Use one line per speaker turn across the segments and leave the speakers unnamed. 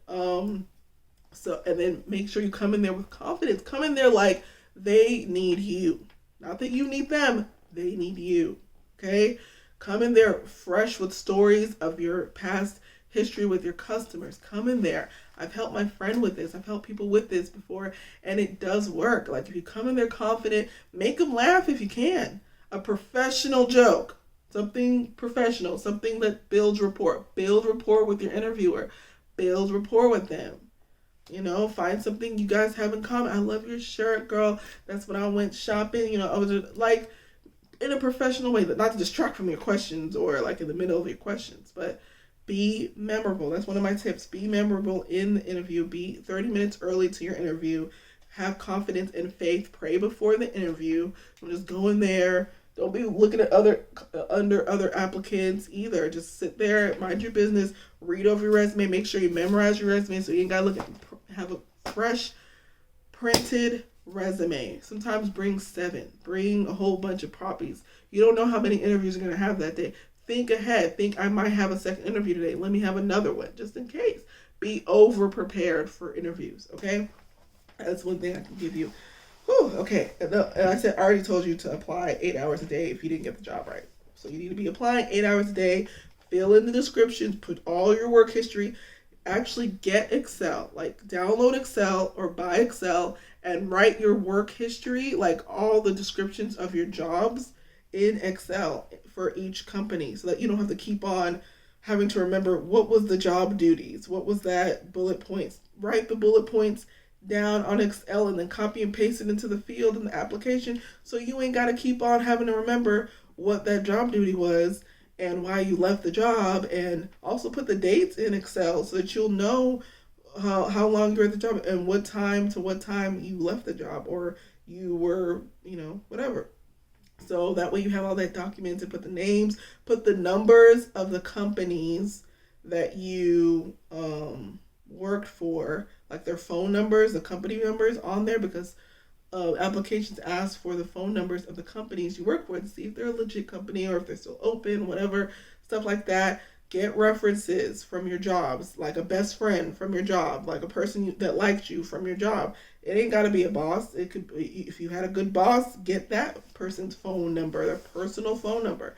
So, and then make sure you come in there with confidence. Come in there like they need you. Not that you need them, they need you. Okay? Come in there fresh with stories of your past history with your customers. Come in there. I've helped my friend with this. I've helped people with this before, and it does work. Like if you come in there confident, make them laugh if you can. A professional joke, something professional, something that builds rapport. Build rapport with your interviewer. Build rapport with them. Find something you guys have in common. I love your shirt, girl. That's when I went shopping. I was just, like, in a professional way, not to distract from your questions or like in the middle of your questions, but be memorable. That's one of my tips. Be memorable in the interview. Be 30 minutes early to your interview. Have confidence and faith. Pray before the interview. Don't just go in there. Don't be looking at other applicants either. Just sit there, mind your business, read over your resume, make sure you memorize your resume so you ain't gotta have a fresh printed resume. Sometimes bring 7. Bring a whole bunch of copies. You don't know how many interviews you're gonna have that day. Think ahead. Think I might have a second interview today. Let me have another one just in case. Be over prepared for interviews. Okay, that's one thing I can give you. Whew, okay, and I already told you to apply 8 hours a day if you didn't get the job right. So you need to be applying 8 hours a day. Fill in the descriptions. Put all your work history. Actually get Excel. Like download Excel or buy Excel and write your work history, like all the descriptions of your jobs in Excel for each company so that you don't have to keep on having to remember what was the job duties, what was that bullet points. Write the bullet points down on Excel and then copy and paste it into the field in the application so you ain't got to keep on having to remember what that job duty was and why you left the job, and also put the dates in Excel so that you'll know how long you're at the job and what time to what time you left the job or you were, whatever. So that way you have all that documented. Put the names, put the numbers of the companies that you worked for, like their phone numbers, the company numbers on there, because applications ask for the phone numbers of the companies you work for to see if they're a legit company or if they're still open, whatever, stuff like that. Get references from your jobs, like a best friend from your job, like a person that liked you from your job. It ain't got to be a boss. It could be, if you had a good boss, get that person's phone number, their personal phone number.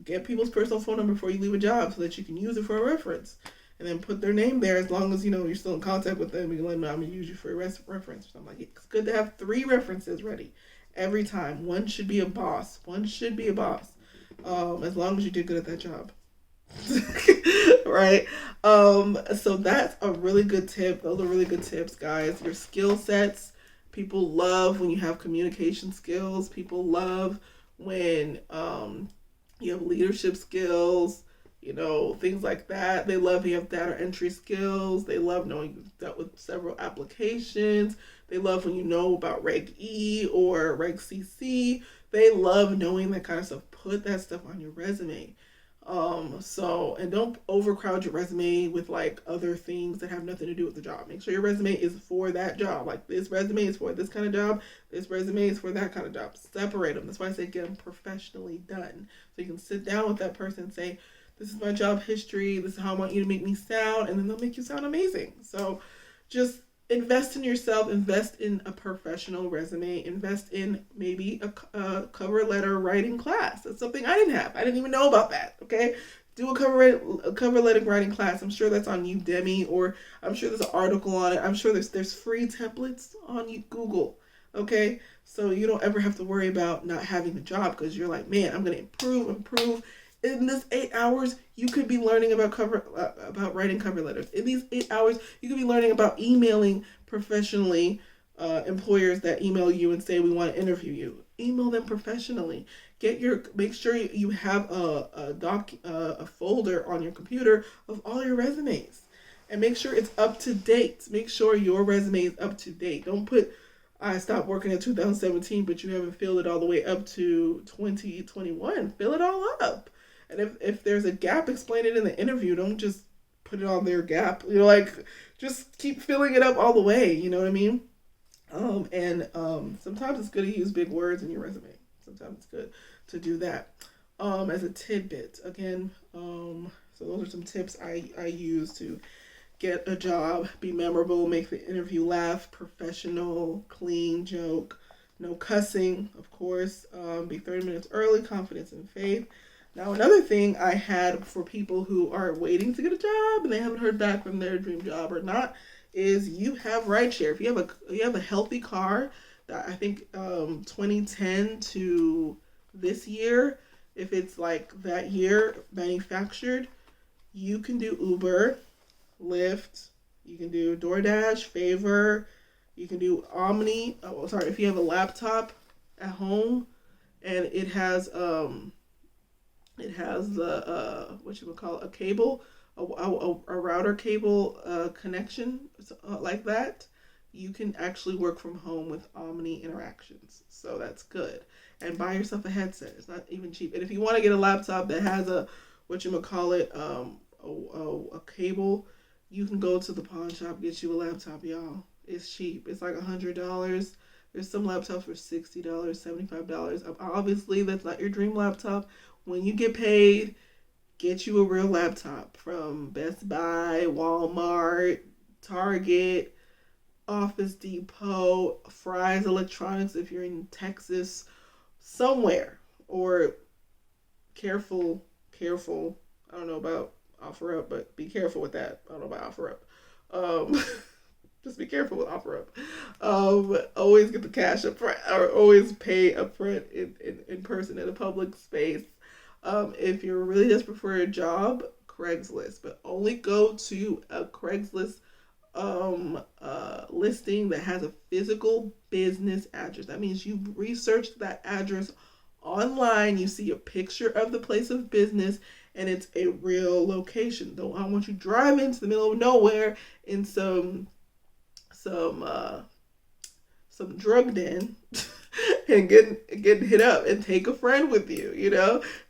Get people's personal phone number before you leave a job so that you can use it for a reference. And then put their name there as long as you're still in contact with them. You can let them know I'm going to use you for a reference or something like it. It's good to have 3 references ready every time. One should be a boss. As long as you did good at that job. Right? So that's a really good tip. Those are really good tips, guys. Your skill sets. People love when you have communication skills. People love when you have leadership skills, things like that. They love you have data entry skills. They love knowing you've dealt with several applications. They love when you know about Reg E or Reg CC. They love knowing that kind of stuff. Put that stuff on your resume. And don't overcrowd your resume with like other things that have nothing to do with the job. Make sure your resume is for that job. Like this resume is for this kind of job. This resume is for that kind of job. Separate them. That's why I say get them professionally done. So you can sit down with that person and say, this is my job history. This is how I want you to make me sound. And then they'll make you sound amazing. So just invest in yourself. Invest in a professional resume. Invest in maybe a cover letter writing class. That's something I didn't have. I didn't even know about that. Okay. Do a cover letter writing class. I'm sure that's on Udemy, or I'm sure there's an article on it. I'm sure there's free templates on Google. Okay. So you don't ever have to worry about not having a job because you're like, man, I'm going to improve. In this 8 hours, you could be learning about writing cover letters. In these 8 hours, you could be learning about emailing professionally employers that email you and say we want to interview you. Email them professionally. Make sure you have a folder on your computer of all your resumes, and make sure it's up to date. Make sure your resume is up to date. Don't put I stopped working in 2017, but you haven't filled it all the way up to 2021. Fill it all up. And if there's a gap, explain it in the interview. Don't just put it on their gap. Just keep filling it up all the way. You know what I mean? Sometimes it's good to use big words in your resume. Sometimes it's good to do that. As a tidbit, again, so those are some tips I use to get a job, be memorable, make the interview laugh, professional, clean joke, no cussing, of course, be 30 minutes early, confidence and faith. Now, another thing I had for people who are waiting to get a job and they haven't heard back from their dream job or not is you have rideshare. If you have a healthy car, that I think 2010 to this year, if it's like that year manufactured, you can do Uber, Lyft, you can do DoorDash, Favor, you can do Omni. Oh, sorry, if you have a laptop at home and it has the what you would call a cable, a router cable connection like that. You can actually work from home with Omni Interactions, so that's good. And buy yourself a headset. It's not even cheap. And if you want to get a laptop that has a what you would call it a cable, you can go to the pawn shop, get you a laptop, y'all. It's cheap. It's like $100. There's some laptops for $60, $75. Obviously, that's not your dream laptop. When you get paid, get you a real laptop from Best Buy, Walmart, Target, Office Depot, Fry's Electronics if you're in Texas, somewhere. Or careful. I don't know about OfferUp, but be careful with that. I don't know about OfferUp. Just be careful with OfferUp. Always get the cash up front, or always pay up front in person in a public space. If you're really desperate for a job, Craigslist, but only go to a Craigslist listing that has a physical business address. That means you researched that address online, you see a picture of the place of business, and it's a real location. Don't I want you driving to the middle of nowhere in some drug den and getting hit up, and take a friend with you,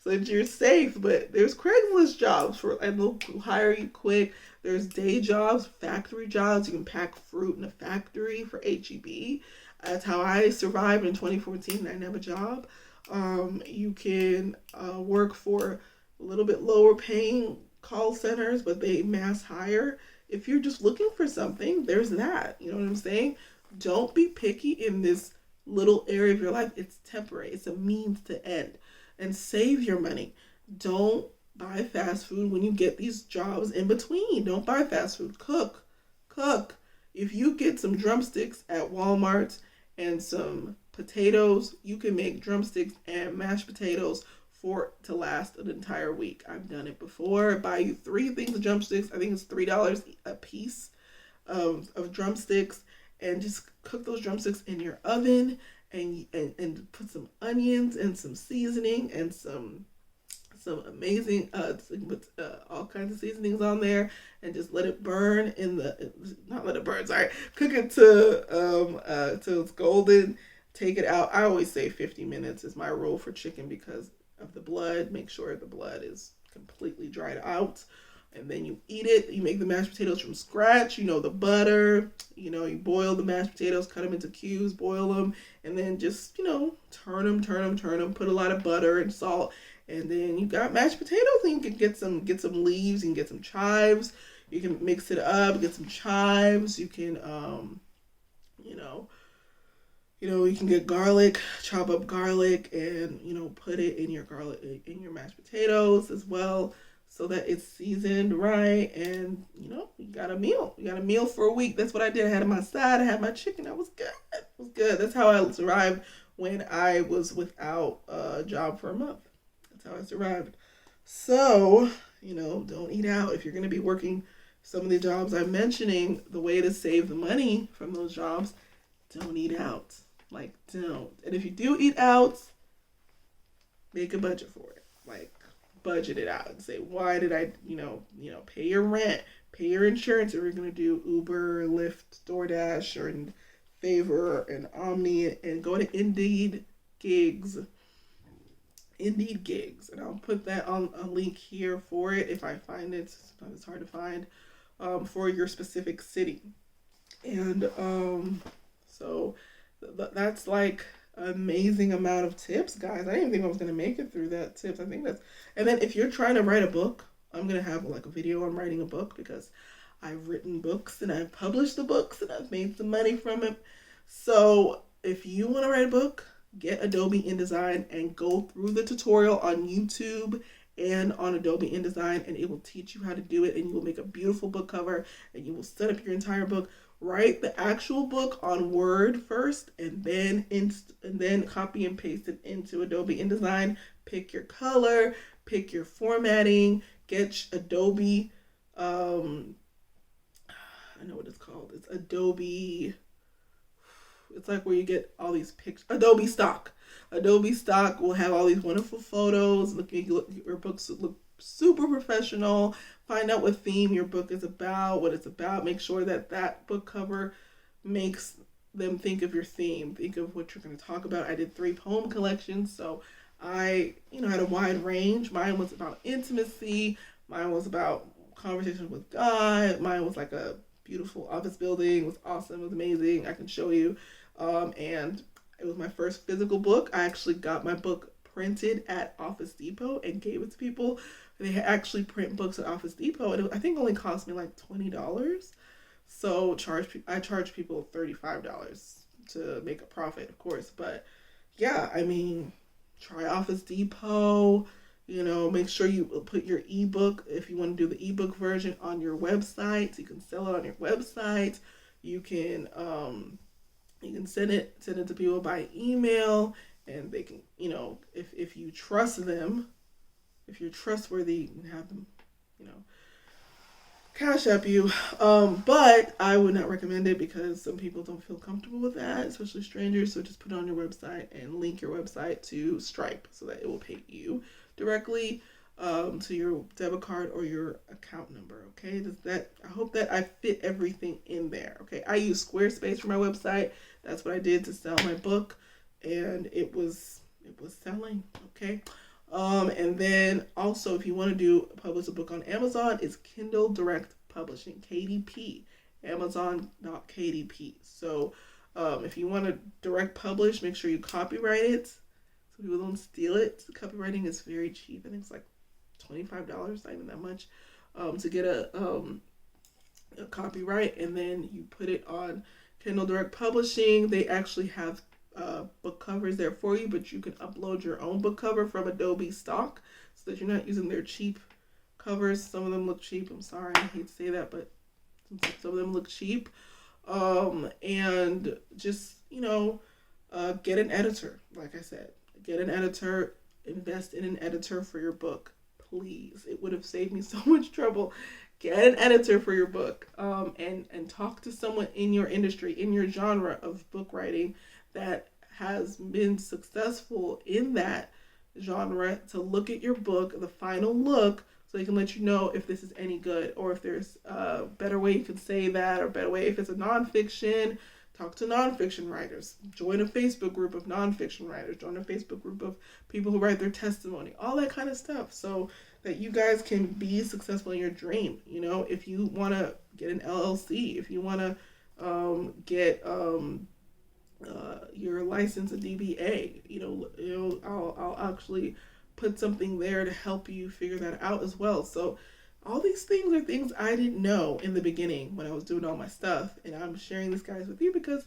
so that you're safe. But there's Craigslist jobs and they'll hire you quick. There's day jobs, factory jobs. You can pack fruit in a factory for HEB. That's how I survived in 2014. I didn't have a job. You can work for a little bit lower paying call centers, but they mass hire. If you're just looking for something, there's that. You know what I'm saying? Don't be picky in this little area of your life. It's temporary. It's a means to end. And save your money. Don't buy fast food when you get these jobs in between. Don't buy fast food. Cook. If you get some drumsticks at Walmart and some potatoes, you can make drumsticks and mashed potatoes to last an entire week. I've done it before. Buy you 3 things of drumsticks. I think it's $3 a piece of drumsticks, and just cook those drumsticks in your oven and put some onions and some seasoning and some amazing all kinds of seasonings on there, and just let it burn cook it till it's golden. Take it out. I always say 50 minutes is my rule for chicken because of the blood. Make sure the blood is completely dried out, and then you eat it. You make the mashed potatoes from scratch. The butter. You boil the mashed potatoes, cut them into cubes, boil them, and then just turn them. Put a lot of butter and salt, and then you got mashed potatoes. And you can get some leaves. You can get some chives. You can mix it up. Get some chives. You can you can get garlic, chop up garlic, and put it in your mashed potatoes as well, so that it's seasoned right, and you got a meal. You got a meal for a week. That's what I did. I had it on my side. I had my chicken. That was good. It was good. That's how I survived when I was without a job for a month. That's how I survived. So don't eat out if you're going to be working some of the jobs I'm mentioning. The way to save the money from those jobs, don't eat out. Don't. And if you do eat out, make a budget for it. Budget it out and say, why did I, pay your rent, pay your insurance if you're going to do Uber, Lyft, DoorDash, or Favor and Omni, and go to Indeed gigs. And I'll put that on a link here for it if I find it. Sometimes it's hard to find for your specific city. And so that's amazing amount of tips, guys. I didn't think I was going to make it through that tips. I think and then if you're trying to write a book, I'm going to have a video on writing a book, because I've written books and I've published the books and I've made some money from it. So if you want to write a book, get Adobe InDesign and go through the tutorial on YouTube and on Adobe InDesign, and it will teach you how to do it, and you will make a beautiful book cover, and you will set up your entire book. Write the actual book on Word first, and then copy and paste it into Adobe InDesign. Pick your color, pick your formatting, get Adobe. I know what it's called. It's Adobe. It's like where you get all these pictures. Adobe Stock. Adobe Stock will have all these wonderful photos. Your books look super professional. Find out what theme your book is about, what it's about. Make sure that book cover makes them think of your theme. Think of what you're going to talk about. I did 3 poem collections, so I, had a wide range. Mine was about intimacy. Mine was about conversations with God. Mine was like a beautiful office building. It was awesome. It was amazing. I can show you. And it was my first physical book. I actually got my book printed at Office Depot and gave it to people. They actually print books at Office Depot, and I think it only cost me like $20. So I charge people $35 to make a profit, of course. But yeah, I mean, try Office Depot. Make sure you put your ebook, if you want to do the ebook version, on your website. You can sell it on your website. You can send it to people by email, and they can, if you trust them, if you're trustworthy, you can have them, cash up you. But I would not recommend it because some people don't feel comfortable with that, especially strangers. So just put it on your website and link your website to Stripe so that it will pay you directly to your debit card or your account number. Okay, I hope that I fit everything in there. Okay, I use Squarespace for my website. That's what I did to sell my book, and it was selling. Okay. And then also, if you want to publish a book on Amazon, it's Kindle Direct Publishing, KDP, Amazon.KDP. So, if you want to direct publish, make sure you copyright it so people don't steal it. Copywriting is very cheap. I think it's like $25, not even that much, to get a copyright, and then you put it on Kindle Direct Publishing. They actually have book covers there for you, but you can upload your own book cover from Adobe Stock so that you're not using their cheap covers. Some of them look cheap. I'm sorry, I hate to say that, but some of them look cheap. And just, get an editor. Like I said, get an editor, invest in an editor for your book, please. It would have saved me so much trouble. Get an editor for your book, and talk to someone in your industry, in your genre of book writing, that has been successful in that genre, to look at your book, the final look, so they can let you know if this is any good, or if there's a better way you can say that, or a better way if it's a nonfiction. Talk to nonfiction writers. Join a Facebook group of nonfiction writers. Join a Facebook group of people who write their testimony. All that kind of stuff, so that you guys can be successful in your dream. If you want to get an LLC, if you want to get your license, a DBA, I'll actually put something there to help you figure that out as well. So all these things are things I didn't know in the beginning when I was doing all my stuff, and I'm sharing these guys with you because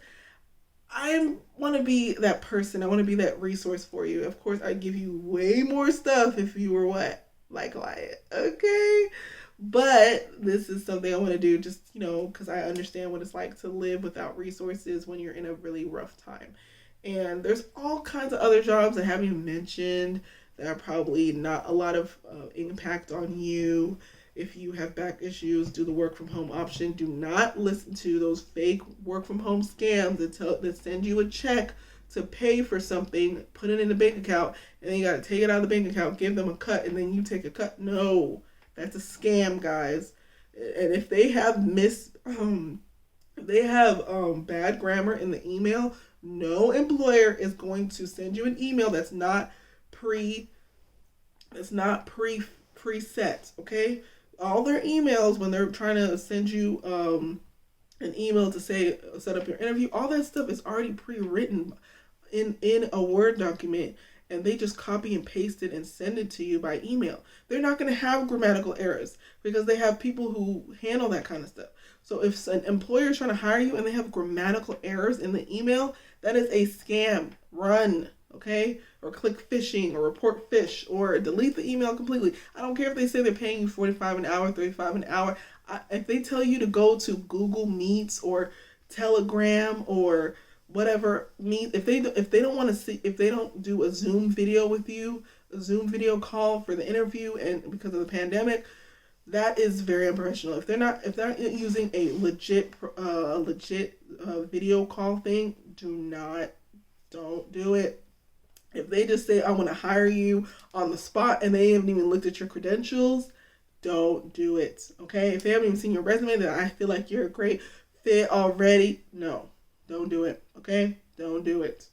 I want to be that person. I want to be that resource for you. Of course, I give you way more stuff if you were like Wyatt, okay? But this is something I want to do just, because I understand what it's like to live without resources when you're in a really rough time. And there's all kinds of other jobs I haven't even mentioned that are probably not a lot of impact on you. If you have back issues, do the work from home option. Do not listen to those fake work from home scams that send you a check to pay for something, put it in the bank account, and then you got to take it out of the bank account, give them a cut, and then you take a cut. No, that's a scam, guys. And if they have bad grammar in the email, no employer is going to send you an email that's not preset, okay? All their emails, when they're trying to send you an email to say set up your interview, all that stuff is already pre-written in a Word document, and they just copy and paste it and send it to you by email. They're not going to have grammatical errors because they have people who handle that kind of stuff. So if an employer is trying to hire you and they have grammatical errors in the email, that is a scam. Run, okay? Or click phishing or report phish or delete the email completely. I don't care if they say they're paying you $45 an hour, $35 an hour. If they tell you to go to Google Meets or Telegram or whatever Meet, if they don't want to see, if they don't do a Zoom video with you, a Zoom video call for the interview, and because of the pandemic, that is very unprofessional. If they're not using a legit video call thing, don't do it. If they just say, I want to hire you on the spot and they haven't even looked at your credentials, don't do it. Okay? If they haven't even seen your resume, then I feel like you're a great fit already. No, don't do it. Okay? Don't do it.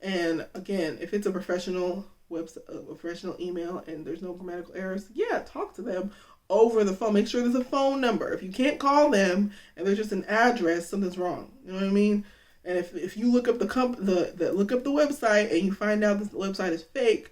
And again, if it's a professional website, a professional email, and there's no grammatical errors, yeah, talk to them over the phone. Make sure there's a phone number. If you can't call them and there's just an address, something's wrong. You know what I mean? And if you look up look up the website and you find out this website is fake,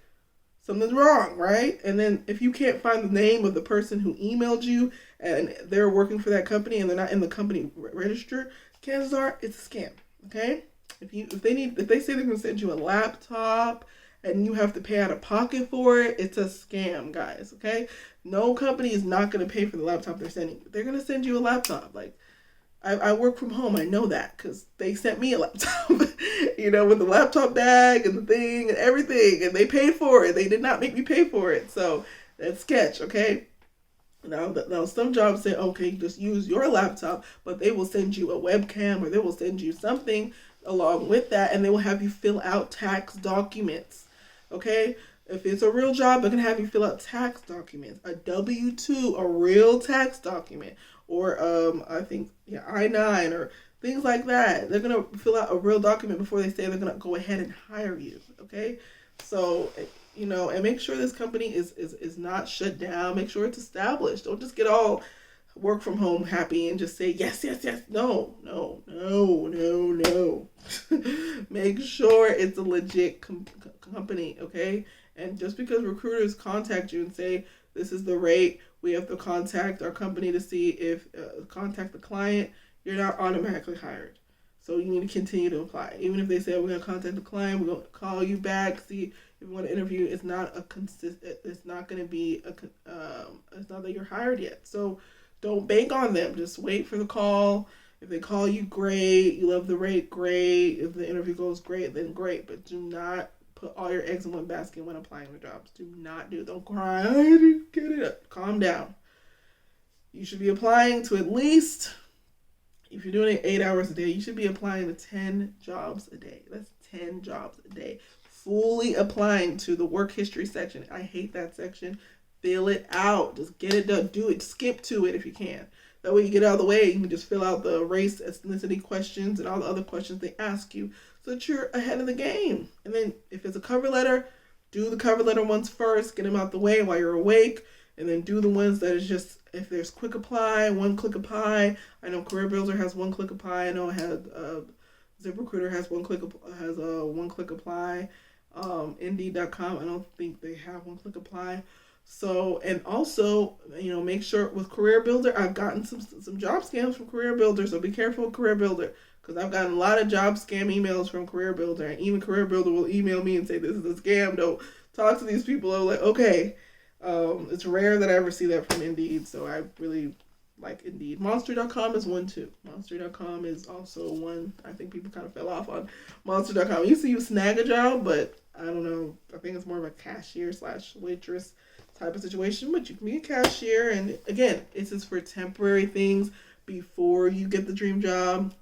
something's wrong, right? And then if you can't find the name of the person who emailed you and they're working for that company and they're not in the company register, chances are it's a scam. Okay? If they say they're gonna send you a laptop and you have to pay out of pocket for it, it's a scam, guys. Okay? No company is not gonna pay for the laptop they're sending you. They're gonna send you a laptop. Like, I work from home. I know that because they sent me a laptop, with the laptop bag and the thing and everything, and they paid for it. They did not make me pay for it. So that's sketch, okay? Now some jobs say, okay, just use your laptop, but they will send you a webcam or they will send you something along with that, and they will have you fill out tax documents, okay? If it's a real job, they're going to have you fill out tax documents, a W-2, a real tax document, or I think I-9 or things like that. They're going to fill out a real document before they say they're going to go ahead and hire you, okay? So, and make sure this company is not shut down. Make sure it's established. Don't just get all work from home happy and just say yes, yes, yes. No. Make sure it's a legit company, okay? And just because recruiters contact you and say, this is the rate, we have to contact our company to see if, contact the client, you're not automatically hired. So you need to continue to apply. Even if they say, we're going to contact the client, we're going to call you back, see if you want to interview, it's not going to be it's not that you're hired yet. So don't bank on them. Just wait for the call. If they call you, great. You love the rate, great. If the interview goes great, then great. But do not put all your eggs in one basket when applying for jobs. Don't cry. I didn't get it. Calm down. You should be applying to at least, if you're doing it 8 hours a day, you should be applying to 10 jobs a day. That's 10 jobs a day. Fully applying to the work history section. I hate that section. Fill it out. Just get it done. Do it. Skip to it if you can. That way you get out of the way. You can just fill out the race, ethnicity questions and all the other questions they ask you so that you're ahead of the game. And then if it's a cover letter, do the cover letter ones first. Get them out the way while you're awake. And then do the ones that is just, if there's quick apply, one click apply. I know Career Builder has one click apply. I know ZipRecruiter has one click apply. Indeed.com, I don't think they have one click apply. So, and also, make sure with Career Builder, I've gotten some job scams from Career Builder, so be careful with Career Builder, because I've gotten a lot of job scam emails from Career Builder, and even Career Builder will email me and say, this is a scam, don't talk to these people. I'm like, okay. It's rare that I ever see that from Indeed, so I really like Indeed. Monster.com is one too. Monster.com is also one. I think people kind of fell off on Monster.com. I used to use Snagajob, but I don't know. I think it's more of a cashier/waitress type of situation, but you can be a cashier. And again, it's just for temporary things before you get the dream job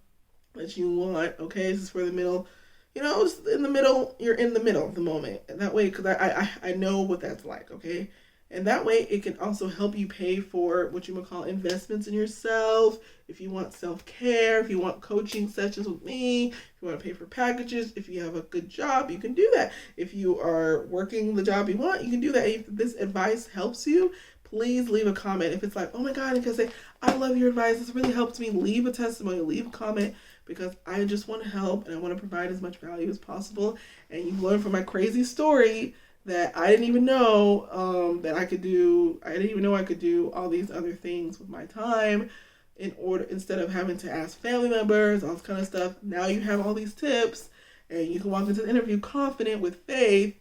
that you want. Okay, this is for the middle. It's in the middle. You're in the middle of the moment, and that way, because I know what that's like. Okay. And that way, it can also help you pay for what you would call investments in yourself. If you want self-care, if you want coaching sessions with me, if you want to pay for packages, if you have a good job, you can do that. If you are working the job you want, you can do that. If this advice helps you, please leave a comment. If it's like, oh my God, and can say, I love your advice, this really helps me, leave a testimony, leave a comment, because I just want to help and I want to provide as much value as possible. And you've learned from my crazy story that I didn't even know that I could do. I didn't even know I could do all these other things with my time instead of having to ask family members, all this kind of stuff. Now you have all these tips and you can walk into the interview confident with faith.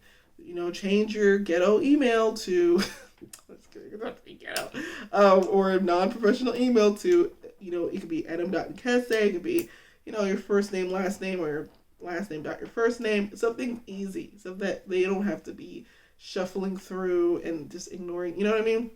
Change your ghetto email to let's not be ghetto, or a non-professional email to, it could be adam.nkese, it could be, your first name, last name, or last name dot your first name, something easy so that they don't have to be shuffling through and just ignoring, you know what I mean?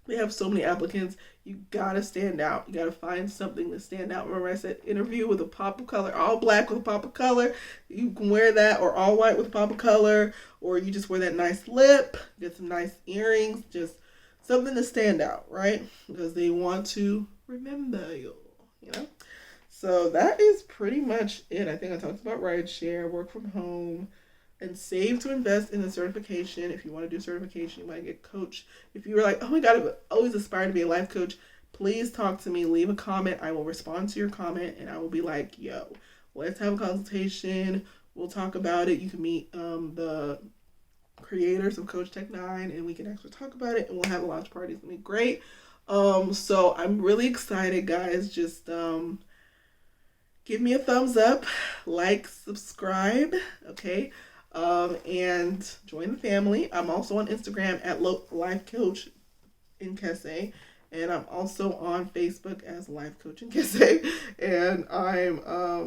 We have so many applicants. You gotta stand out. You gotta find something to stand out. Remember I said interview with a pop of color, all black with a pop of color. You can wear that, or all white with a pop of color, or you just wear that nice lip, get some nice earrings, just something to stand out, right? Because they want to remember you, So that is pretty much it. I think I talked about rideshare, work from home, and save to invest in the certification. If you want to do certification, you want to get coached. If you were like, oh my God, I've always aspired to be a life coach, please talk to me, leave a comment. I will respond to your comment and I will be like, yo, let's have a consultation. We'll talk about it. You can meet the creators of Coach Tech 9 and we can actually talk about it, and we'll have a launch party. It's going to be great. So I'm really excited, guys. Just give me a thumbs up, like, subscribe, okay? And join the family. I'm also on Instagram at Life Coach Nkese, and I'm also on Facebook as Life Coach Nkese. And I'm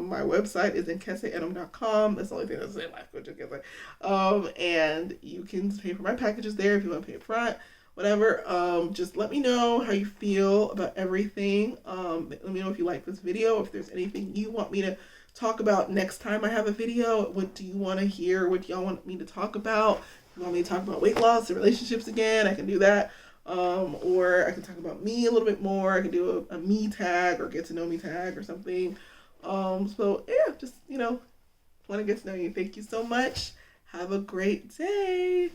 my website is nkeseadam.com. That's the only thing that says Life Coach Nkese. And you can pay for my packages there if you want to pay up front. Whatever. Just let me know how you feel about everything. Let me know if you like this video, if there's anything you want me to talk about next time I have a video. What do you want to hear? What do y'all want me to talk about? If you want me to talk about weight loss and relationships again, I can do that. Or I can talk about me a little bit more. I can do a me tag or get to know me tag or something. So yeah, just, want to get to know you. Thank you so much. Have a great day.